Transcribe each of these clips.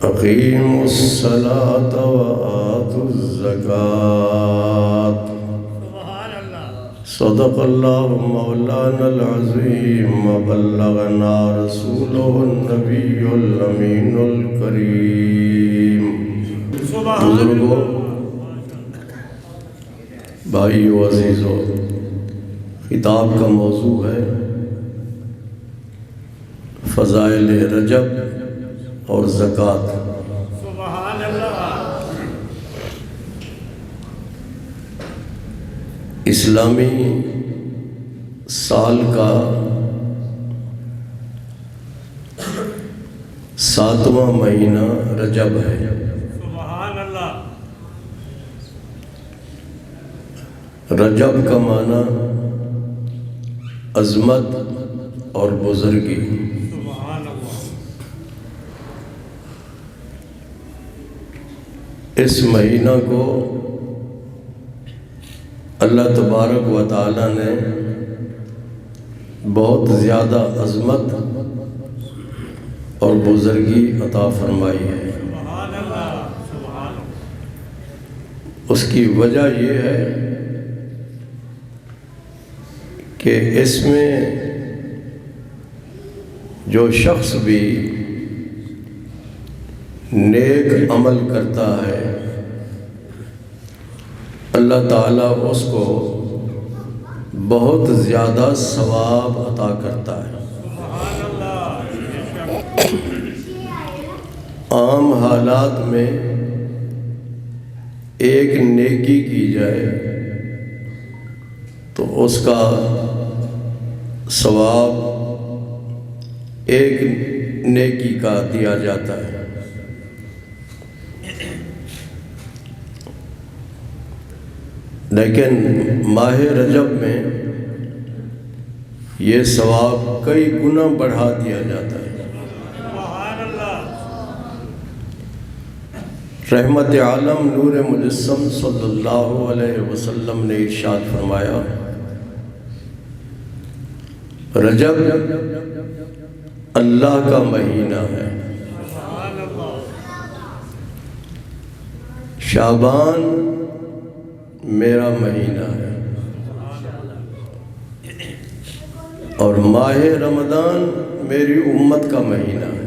اقیموا الصلاة وآتوا الزکاة صدق اللہ مولانا العظیم وبلغنا رسولہ النبی الامین الکریم۔ بزرگوں، بھائیو، عزیزو، خطاب کا موضوع ہے فضائل رجب اور زکوٰۃ۔ سبحان اللہ۔ اسلامی سال کا 7واں مہینہ رجب ہے۔ سبحان اللہ۔ رجب کا معنی عظمت اور بزرگی۔ سبحان اللہ۔ اس مہینہ کو اللہ تبارک و تعالی نے بہت زیادہ عظمت اور بزرگی عطا فرمائی ہے۔ سبحان اللہ۔ سبحان اللہ۔ اس کی وجہ یہ ہے کہ اس میں جو شخص بھی نیک عمل کرتا ہے اللہ تعالیٰ اس کو بہت زیادہ ثواب عطا کرتا ہے۔ سبحان اللہ۔ عام حالات میں ایک نیکی کی جائے تو اس کا ثواب ایک نیکی کا دیا جاتا ہے، لیکن ماہ رجب میں یہ ثواب کئی گنا بڑھا دیا جاتا ہے۔ سبحان اللہ۔ رحمت عالم نور مجسم صلی اللہ علیہ وسلم نے ارشاد فرمایا، رجب اللہ کا مہینہ ہے، سبحان اللہ۔ شعبان میرا مہینہ ہے، اور ماہ رمضان میری امت کا مہینہ ہے۔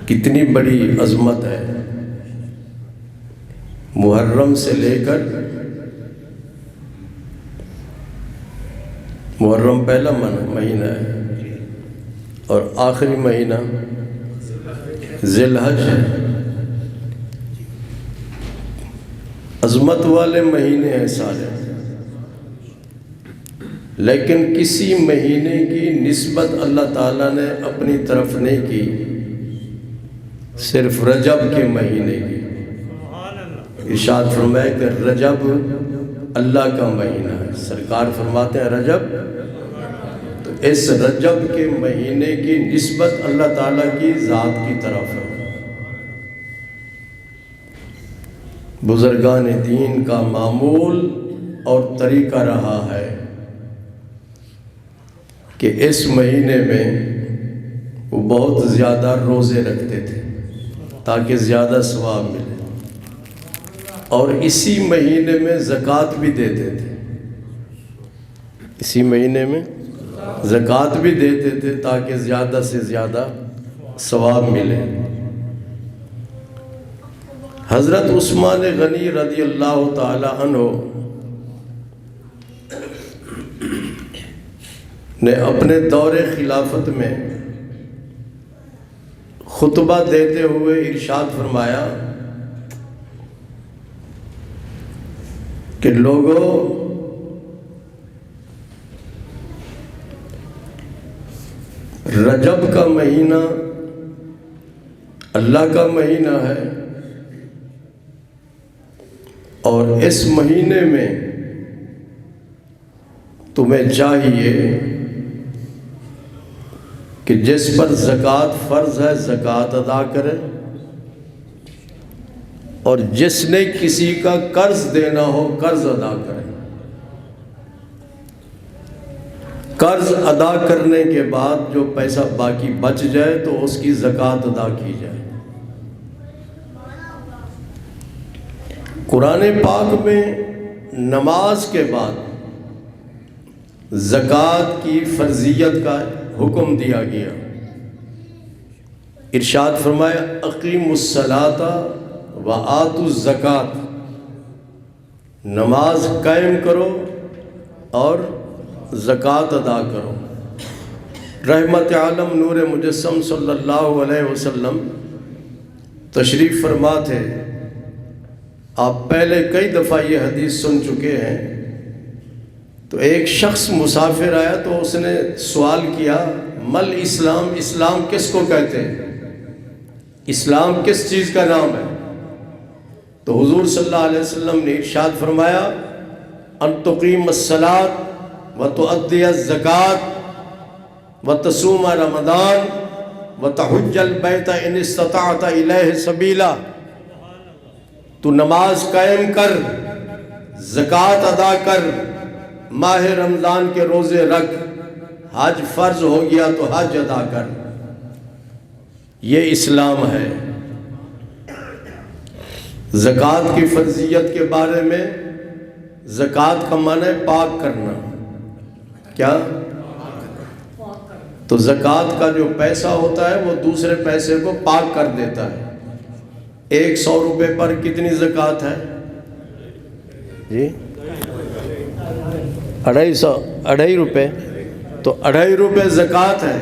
کتنی بڑی عظمت ہے۔ محرم سے لے کر محرم پہلا مہینہ ہے اور آخری مہینہ ذی الحج ہے۔ عظمت والے مہینے ہیں سارے، لیکن کسی مہینے کی نسبت اللہ تعالیٰ نے اپنی طرف نہیں کی، صرف رجب کے مہینے کی۔ ارشاد فرمائے کہ رجب اللہ کا مہینہ ہے۔ سرکار فرماتے ہیں رجب، تو اس رجب کے مہینے کی نسبت اللہ تعالیٰ کی ذات کی طرف ہے۔ بزرگان دین کا معمول اور طریقہ رہا ہے کہ اس مہینے میں وہ بہت زیادہ روزے رکھتے تھے تاکہ زیادہ ثواب ملے، اور اسی مہینے میں زکوٰۃ بھی دیتے تھے، اسی مہینے میں زکوٰۃ بھی دیتے تھے تاکہ زیادہ سے زیادہ ثواب ملے۔ حضرت عثمان غنی رضی اللہ تعالی عنہ نے اپنے دور خلافت میں خطبہ دیتے ہوئے ارشاد فرمایا کہ لوگوں، رجب کا مہینہ اللہ کا مہینہ ہے، اور اس مہینے میں تمہیں چاہیے کہ جس پر زکوٰۃ فرض ہے زکوٰۃ ادا کرے، اور جس نے کسی کا قرض دینا ہو قرض ادا کرے۔ قرض ادا کرنے کے بعد جو پیسہ باقی بچ جائے تو اس کی زکوٰۃ ادا کی جائے۔ قرآن پاک میں نماز کے بعد زکوٰۃ کی فرضیت کا حکم دیا گیا۔ ارشاد فرمایا اقیموا الصلاۃ وآتوا الزکاۃ، نماز قائم کرو اور زکوٰۃ ادا کرو۔ رحمت عالم نور مجسم صلی اللہ علیہ وسلم تشریف فرما تھے۔ آپ پہلے کئی دفعہ یہ حدیث سن چکے ہیں۔ تو ایک شخص مسافر آیا تو اس نے سوال کیا مل اسلام، اسلام کس کو کہتے ہیں، اسلام کس چیز کا نام ہے؟ تو حضور صلی اللہ علیہ وسلم نے ارشاد فرمایا ان تقیم الصلاۃ وتؤدی الزکاۃ وتصوم رمضان وتحج البیت ان استطعت الیہ سبیلا۔ تو نماز قائم کر، زکوٰۃ ادا کر، ماہ رمضان کے روزے رکھ، حج فرض ہو گیا تو حج ادا کر۔ یہ اسلام ہے۔ زکوٰۃ کی فرضیت کے بارے میں، زکوٰۃ کا معنی ہے پاک کرنا۔ کیا؟ تو زکوٰۃ کا جو پیسہ ہوتا ہے وہ دوسرے پیسے کو پاک کر دیتا ہے۔ 100 روپے پر کتنی زکوٰۃ ہے جی؟ 250 روپے، تو 2.5 روپے زکوٰۃ ہے۔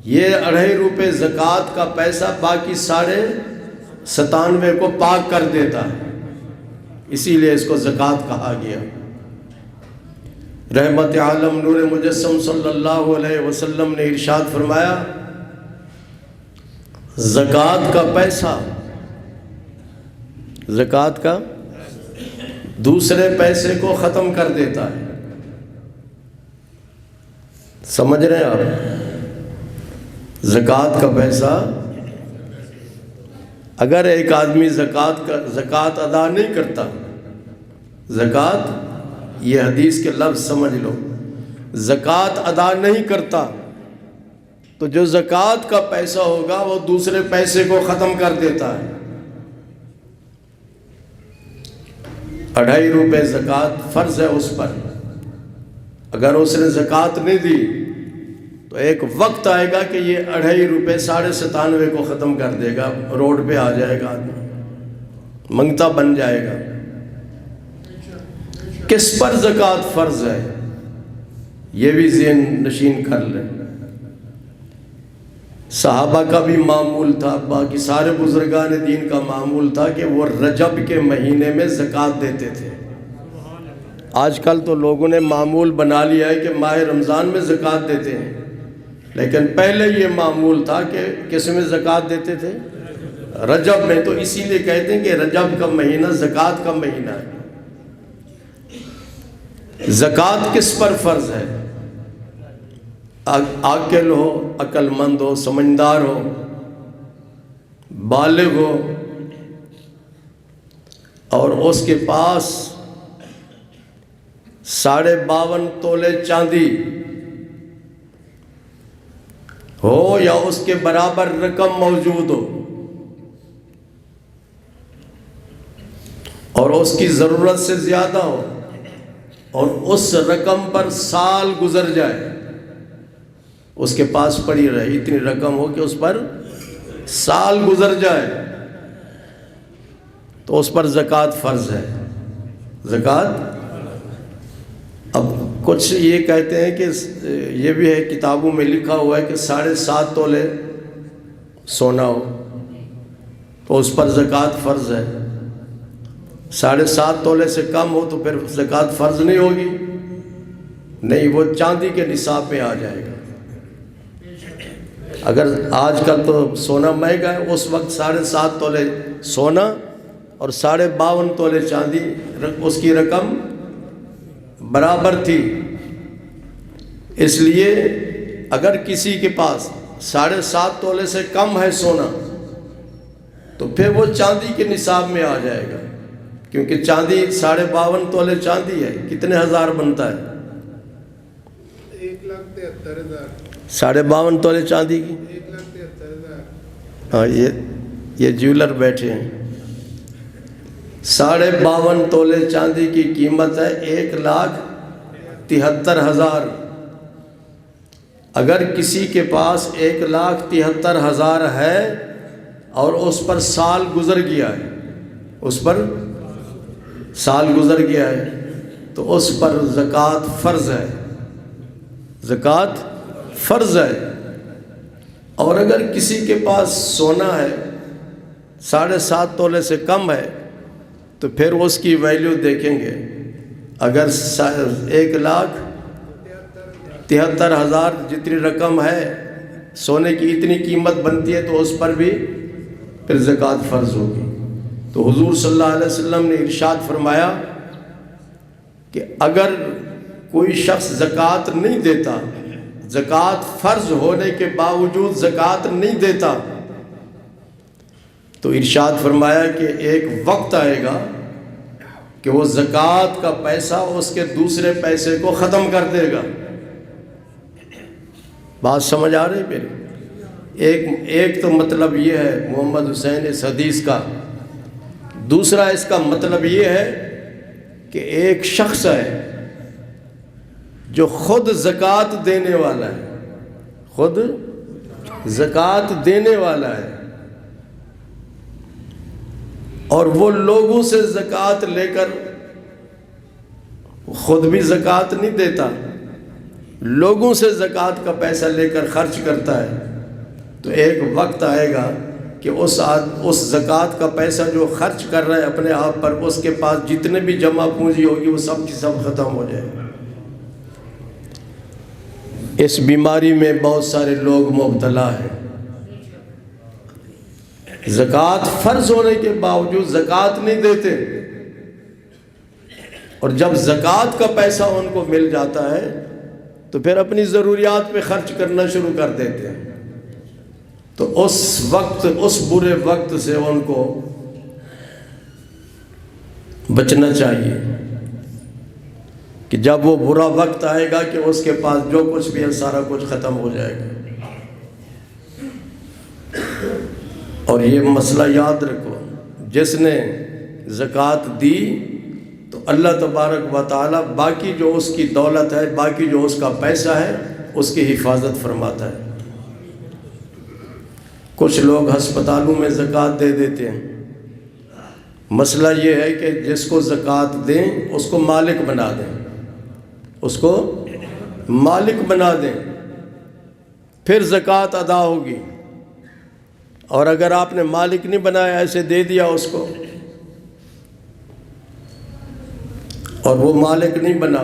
یہ 2.5 روپے زکوٰۃ کا پیسہ باقی 97.5 کو پاک کر دیتا ہے، اسی لیے اس کو زکوٰۃ کہا گیا۔ رحمت عالم نور مجسم صلی اللہ علیہ وسلم نے ارشاد فرمایا زکوٰۃ کا پیسہ، زکوٰۃ کا دوسرے پیسے کو ختم کر دیتا ہے۔ سمجھ رہے ہیں آپ؟ زکوٰۃ کا پیسہ، اگر ایک آدمی زکوٰۃ ادا نہیں کرتا، زکوٰۃ، یہ حدیث کے لفظ سمجھ لو، زکوٰۃ ادا نہیں کرتا تو جو زکوٰۃ کا پیسہ ہوگا وہ دوسرے پیسے کو ختم کر دیتا ہے۔ 2.5 روپے زکوٰۃ فرض ہے اس پر، اگر اس نے زکوٰۃ نہیں دی تو ایک وقت آئے گا کہ یہ 2.5 روپے 97.5 کو ختم کر دے گا، روڈ پہ آ جائے گا آدمی، منگتا بن جائے گا۔ کس پر زکوٰۃ فرض ہے یہ بھی ذہن نشین کر لیں۔ صحابہ کا بھی معمول تھا، باقی سارے بزرگان دین کا معمول تھا کہ وہ رجب کے مہینے میں زکوٰۃ دیتے تھے۔ آج کل تو لوگوں نے معمول بنا لیا ہے کہ ماہ رمضان میں زکوٰۃ دیتے ہیں، لیکن پہلے یہ معمول تھا کہ کس میں زکوٰۃ دیتے تھے؟ رجب میں۔ تو اسی لیے کہتے ہیں کہ رجب کا مہینہ زکوٰۃ کا مہینہ ہے۔ زکوٰۃ کس پر فرض ہے؟ عاقل ہو، عقل مند ہو، سمجھدار ہو، بالغ ہو، اور اس کے پاس 52.5 تولے چاندی ہو یا اس کے برابر رقم موجود ہو، اور اس کی ضرورت سے زیادہ ہو، اور اس رقم پر سال گزر جائے، اس کے پاس پڑی رہے، اتنی رقم ہو کہ اس پر سال گزر جائے، تو اس پر زکوٰۃ فرض ہے۔ زکوٰۃ، اب کچھ یہ کہتے ہیں کہ یہ بھی ہے کتابوں میں لکھا ہوا ہے کہ 7.5 تولے سونا ہو تو اس پر زکوٰۃ فرض ہے، 7.5 تولے سے کم ہو تو پھر زکوٰۃ فرض نہیں ہوگی، نہیں، وہ چاندی کے نصاب میں آ جائے گا۔ اگر آج کل تو سونا مہنگا ہے، اس وقت 7.5 تولے سونا اور 52.5 تولے چاندی، اس کی رقم برابر تھی۔ اس لیے اگر کسی کے پاس 7.5 تولے سے کم ہے سونا تو پھر وہ چاندی کے نصاب میں آ جائے گا، کیونکہ چاندی 52.5 تولے چاندی ہے، کتنے ہزار بنتا ہے؟ 52.5 تولے چاندی کی؟ ہاں، یہ جیولر بیٹھے ہیں۔ 52.5 تولے چاندی کی قیمت ہے 1,73,000۔ اگر کسی کے پاس 1,73,000 ہے اور اس پر سال گزر گیا ہے، اس پر سال گزر گیا ہے، تو اس پر زکوٰۃ فرض ہے، زکوٰۃ فرض ہے۔ اور اگر کسی کے پاس سونا ہے 7.5 تولے سے کم ہے تو پھر اس کی ویلیو دیکھیں گے۔ اگر 1,73,000 جتنی رقم ہے، سونے کی اتنی قیمت بنتی ہے، تو اس پر بھی پھر زکوٰۃ فرض ہوگی۔ تو حضور صلی اللہ علیہ وسلم نے ارشاد فرمایا کہ اگر کوئی شخص زکوٰۃ نہیں دیتا، زکوٰۃ فرض ہونے کے باوجود زکوٰۃ نہیں دیتا، تو ارشاد فرمایا کہ ایک وقت آئے گا کہ وہ زکوٰۃ کا پیسہ اس کے دوسرے پیسے کو ختم کر دے گا۔ بات سمجھ آ رہی میری؟ ایک تو مطلب یہ ہے محمد حسین اس حدیث کا۔ دوسرا اس کا مطلب یہ ہے کہ ایک شخص ہے جو خود زکوٰۃ دینے والا ہے، خود زکوٰۃ دینے والا ہے، اور وہ لوگوں سے زکوٰۃ لے کر خود بھی زکوٰۃ نہیں دیتا، لوگوں سے زکوٰۃ کا پیسہ لے کر خرچ کرتا ہے، تو ایک وقت آئے گا کہ اس زکوٰۃ کا پیسہ جو خرچ کر رہا ہے اپنے آپ پر، اس کے پاس جتنے بھی جمع پونجی ہوگی وہ سب کی سب ختم ہو جائے گا۔ اس بیماری میں بہت سارے لوگ مبتلا ہیں، زکوٰۃ فرض ہونے کے باوجود زکوٰۃ نہیں دیتے، اور جب زکوٰۃ کا پیسہ ان کو مل جاتا ہے تو پھر اپنی ضروریات پہ خرچ کرنا شروع کر دیتے ہیں۔ تو اس برے وقت سے ان کو بچنا چاہیے کہ جب وہ برا وقت آئے گا کہ اس کے پاس جو کچھ بھی ہے سارا کچھ ختم ہو جائے گا۔ اور یہ مسئلہ یاد رکھو، جس نے زکوٰۃ دی تو اللہ تبارک و تعالی باقی جو اس کی دولت ہے، باقی جو اس کا پیسہ ہے، اس کی حفاظت فرماتا ہے۔ کچھ لوگ ہسپتالوں میں زکوٰۃ دے دیتے ہیں۔ مسئلہ یہ ہے کہ جس کو زکوٰۃ دیں اس کو مالک بنا دیں، اس کو مالک بنا دیں، پھر زکوٰۃ ادا ہوگی۔ اور اگر آپ نے مالک نہیں بنایا، ایسے دے دیا اس کو، اور وہ مالک نہیں بنا،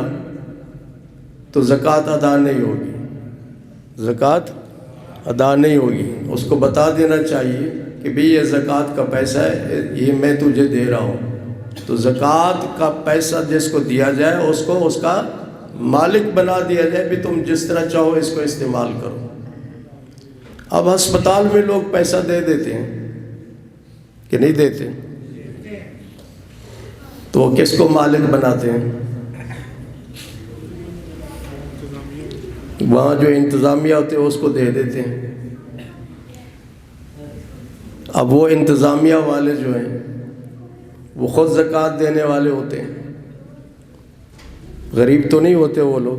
تو زکوٰۃ ادا نہیں ہوگی، زکوٰۃ ادا نہیں ہوگی۔ اس کو بتا دینا چاہیے کہ بھئی یہ زکوٰۃ کا پیسہ ہے، یہ میں تجھے دے رہا ہوں، تو زکوٰۃ کا پیسہ جس کو دیا جائے اس کو اس کا مالک بنا دیا جائے، بھی تم جس طرح چاہو اس کو استعمال کرو۔ اب ہسپتال میں لوگ پیسہ دے دیتے ہیں کہ نہیں دیتے، تو وہ کس کو مالک بناتے ہیں؟ وہاں جو انتظامیہ ہوتے ہیں اس کو دے دیتے ہیں۔ اب وہ انتظامیہ والے جو ہیں وہ خود زکوٰۃ دینے والے ہوتے ہیں، غریب تو نہیں ہوتے وہ لوگ،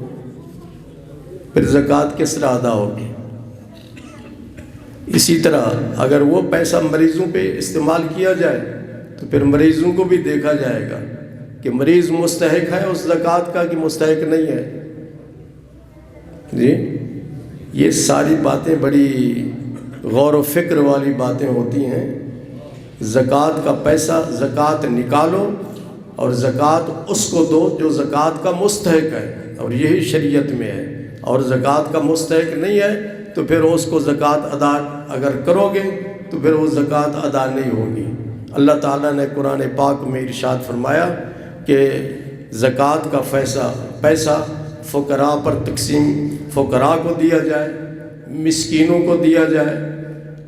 پھر زکوٰۃ کس طرح ادا ہوگی؟ اسی طرح اگر وہ پیسہ مریضوں پہ استعمال کیا جائے تو پھر مریضوں کو بھی دیکھا جائے گا کہ مریض مستحق ہے اس زکوٰۃ کا کہ مستحق نہیں ہے۔ جی، یہ ساری باتیں بڑی غور و فکر والی باتیں ہوتی ہیں۔ زکوٰۃ کا پیسہ، زکوٰۃ نکالو اور زکوٰۃ اس کو دو جو زکوٰۃ کا مستحق ہے، اور یہی شریعت میں ہے۔ اور زکوٰۃ کا مستحق نہیں ہے تو پھر اس کو زکوٰۃ ادا اگر کرو گے تو پھر وہ زکوٰۃ ادا نہیں ہوگی۔ اللہ تعالیٰ نے قرآن پاک میں ارشاد فرمایا کہ زکوٰۃ کا پیسہ فقراء پر تقسیم، فقراء کو دیا جائے، مسکینوں کو دیا جائے،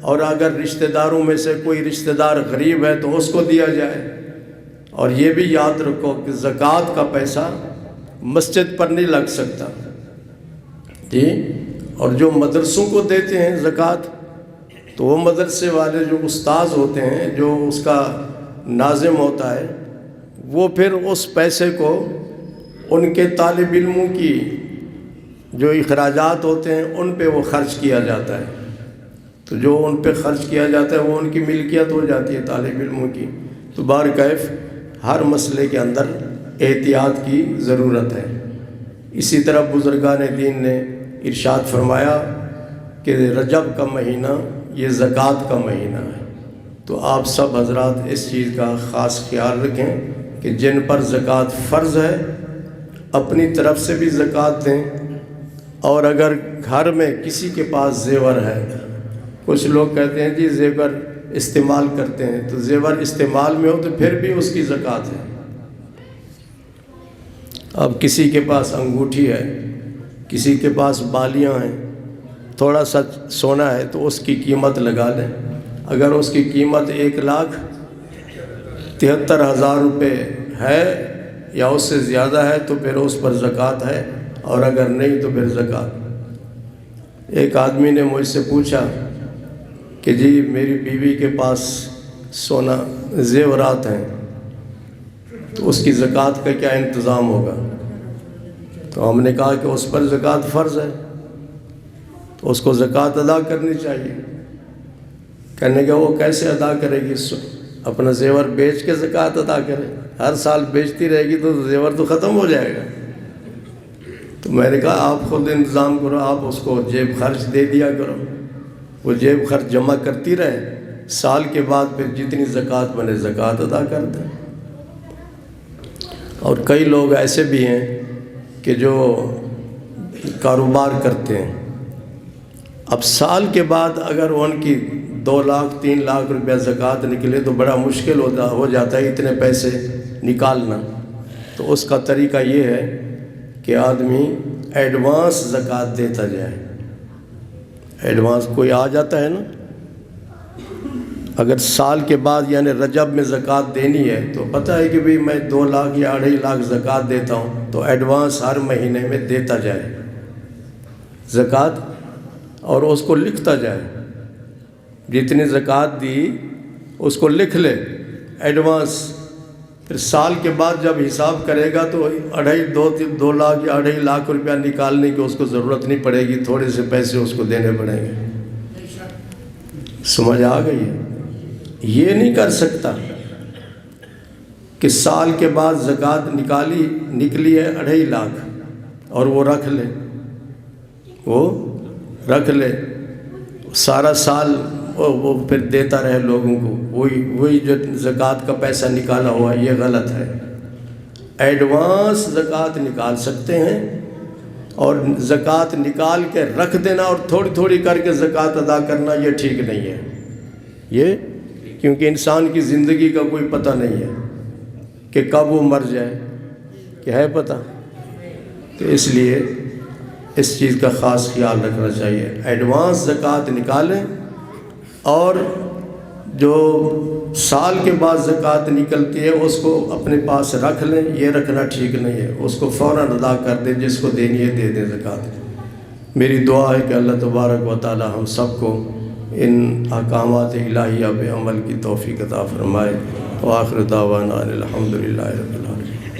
اور اگر رشتہ داروں میں سے کوئی رشتہ دار غریب ہے تو اس کو دیا جائے۔ اور یہ بھی یاد رکھو کہ زکوٰۃ کا پیسہ مسجد پر نہیں لگ سکتا، جی، اور جو مدرسوں کو دیتے ہیں زکوٰۃ، تو وہ مدرسے والے جو استاذ ہوتے ہیں، جو اس کا ناظم ہوتا ہے، وہ پھر اس پیسے کو ان کے طالب علموں کی جو اخراجات ہوتے ہیں ان پہ وہ خرچ کیا جاتا ہے. تو جو ان پہ خرچ کیا جاتا ہے وہ ان کی ملکیت ہو جاتی ہے طالب علموں کی. تو بہرکیف ہر مسئلے کے اندر احتیاط کی ضرورت ہے. اسی طرح بزرگان دین نے ارشاد فرمایا کہ رجب کا مہینہ یہ زکوٰۃ کا مہینہ ہے. تو آپ سب حضرات اس چیز کا خاص خیال رکھیں کہ جن پر زکوٰۃ فرض ہے اپنی طرف سے بھی زکوٰۃ دیں. اور اگر گھر میں کسی کے پاس زیور ہے، کچھ لوگ کہتے ہیں جی زیور استعمال کرتے ہیں، تو زیور استعمال میں ہو تو پھر بھی اس کی زکوٰۃ ہے. اب کسی کے پاس انگوٹھی ہے، کسی کے پاس بالیاں ہیں، تھوڑا سا سونا ہے تو اس کی قیمت لگا لیں. اگر اس کی قیمت 1,73,000 روپے ہے یا اس سے زیادہ ہے تو پھر اس پر زکوٰۃ ہے، اور اگر نہیں تو پھر زکوٰۃ. ایک آدمی نے مجھ سے پوچھا کہ جی میری بیوی کے پاس سونا زیورات ہیں تو اس کی زکوٰۃ کا کیا انتظام ہوگا؟ تو ہم نے کہا کہ اس پر زکوٰۃ فرض ہے تو اس کو زکوٰۃ ادا کرنی چاہیے. کہنے کا وہ کیسے ادا کرے گی؟ اپنا زیور بیچ کے زکوٰۃ ادا کرے. ہر سال بیچتی رہے گی تو زیور تو ختم ہو جائے گا. تو میں نے کہا آپ خود انتظام کرو، آپ اس کو جیب خرچ دے دیا کرو، وہ جیب خرچ جمع کرتی رہے، سال کے بعد پھر جتنی زکوٰۃ بنے زکوٰۃ ادا کر دیں. اور کئی لوگ ایسے بھی ہیں کہ جو کاروبار کرتے ہیں، اب سال کے بعد اگر ان کی 2 لاکھ 3 لاکھ روپیہ زکوٰۃ نکلے تو بڑا مشکل ہو جاتا ہے اتنے پیسے نکالنا. تو اس کا طریقہ یہ ہے کہ آدمی ایڈوانس زکوٰۃ دیتا جائے. ایڈوانس کوئی آ جاتا ہے نا، اگر سال کے بعد یعنی رجب میں زکوٰۃ دینی ہے تو پتہ ہے کہ بھئی میں 2 لاکھ یا 2.5 لاکھ زکوٰۃ دیتا ہوں، تو ایڈوانس ہر مہینے میں دیتا جائے زکوٰۃ، اور اس کو لکھتا جائے. جتنی زکوٰۃ دی اس کو لکھ لے ایڈوانس. پھر سال کے بعد جب حساب کرے گا تو 2 لاکھ یا 2.5 لاکھ روپیہ نکالنے کی اس کو ضرورت نہیں پڑے گی، تھوڑے سے پیسے اس کو دینے پڑیں گے. سمجھ آ گئی ہے؟ یہ نہیں کر سکتا کہ سال کے بعد زکوٰۃ نکلی ہے 2.5 لاکھ اور وہ رکھ لے سارا سال، وہ پھر دیتا رہے لوگوں کو، وہی جو زکوٰۃ کا پیسہ نکالا ہوا. یہ غلط ہے. ایڈوانس زکوٰۃ نکال سکتے ہیں، اور زکوٰۃ نکال کے رکھ دینا اور تھوڑی تھوڑی کر کے زکوٰۃ ادا کرنا یہ ٹھیک نہیں ہے. یہ کیونکہ انسان کی زندگی کا کوئی پتہ نہیں ہے کہ کب وہ مر جائے، کہ ہے پتہ. تو اس لیے اس چیز کا خاص خیال رکھنا چاہیے. ایڈوانس زکوٰۃ نکالیں، اور جو سال کے بعد زکوٰۃ نکلتی ہے اس کو اپنے پاس رکھ لیں. یہ رکھنا ٹھیک نہیں ہے، اس کو فوراً ادا کر دیں، جس کو دینی ہے دے دیں زکوٰۃ. میری دعا ہے کہ اللہ تبارک و تعالی ہم سب کو ان احکامات الہیہ پہ عمل کی توفیق عطا فرمائے. وآخر دعوانا الحمدللہ رب العالمین.